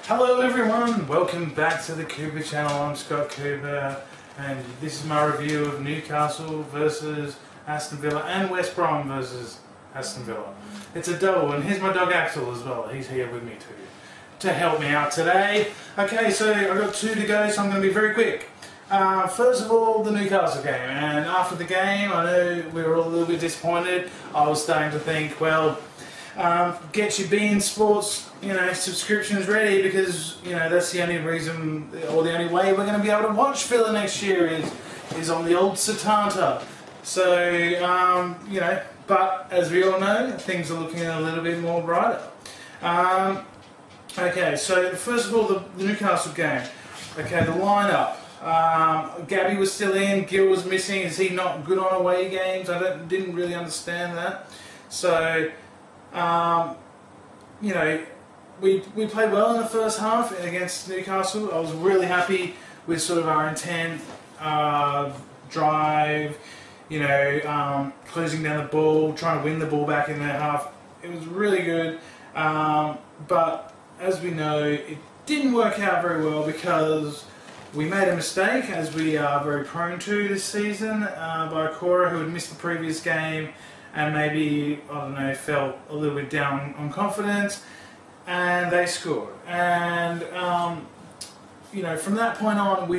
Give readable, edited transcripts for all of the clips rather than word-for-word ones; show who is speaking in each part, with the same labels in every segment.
Speaker 1: Hello everyone, welcome back to the Cooper channel. I'm Scott Cooper and this is my review of Newcastle versus Aston Villa and West Brom versus Aston Villa. It's a double, and here's my dog Axel as well. He's here with me too to help me out today. Okay, so I've got two to go, so I'm going to be very quick. First of all, the Newcastle game, and after the game I know we were all a little bit disappointed. I was starting to think, well, get your beIN Sports, subscriptions ready, because that's the only reason, or the only way we're going to be able to watch Villa next year is on the old Satanta. So but as we all know, things are looking a little bit more brighter. Okay, so first of all, the Newcastle game. Okay, the lineup. Gabby was still in, Gil was missing. Is he not good on away games? I didn't really understand that. So we played well in the first half against Newcastle. I was really happy with sort of our intent, drive, closing down the ball, trying to win the ball back in their half. It was really good, but as we know, it didn't work out very well because we made a mistake, as we are very prone to this season, by Cora, who had missed the previous game and maybe, I don't know, felt a little bit down on confidence, and they scored. And from that point on,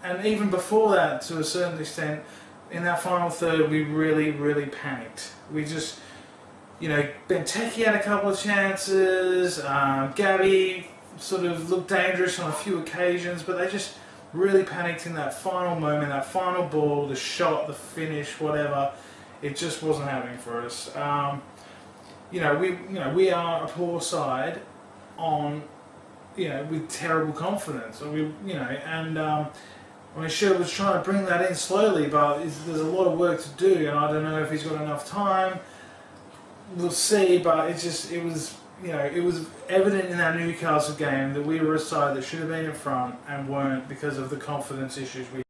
Speaker 1: and even before that, to a certain extent, in that final third, we really panicked. We just, Benteke had a couple of chances, Gabby sort of looked dangerous on a few occasions, but they just really panicked in that final moment, that final ball, the shot, the finish, whatever. It just wasn't happening for us. We are a poor side on, with terrible confidence. Sher was trying to bring that in slowly, but there's a lot of work to do, and I don't know if he's got enough time. We'll see, but it was evident in that Newcastle game that we were a side that should have been in front and weren't, because of the confidence issues we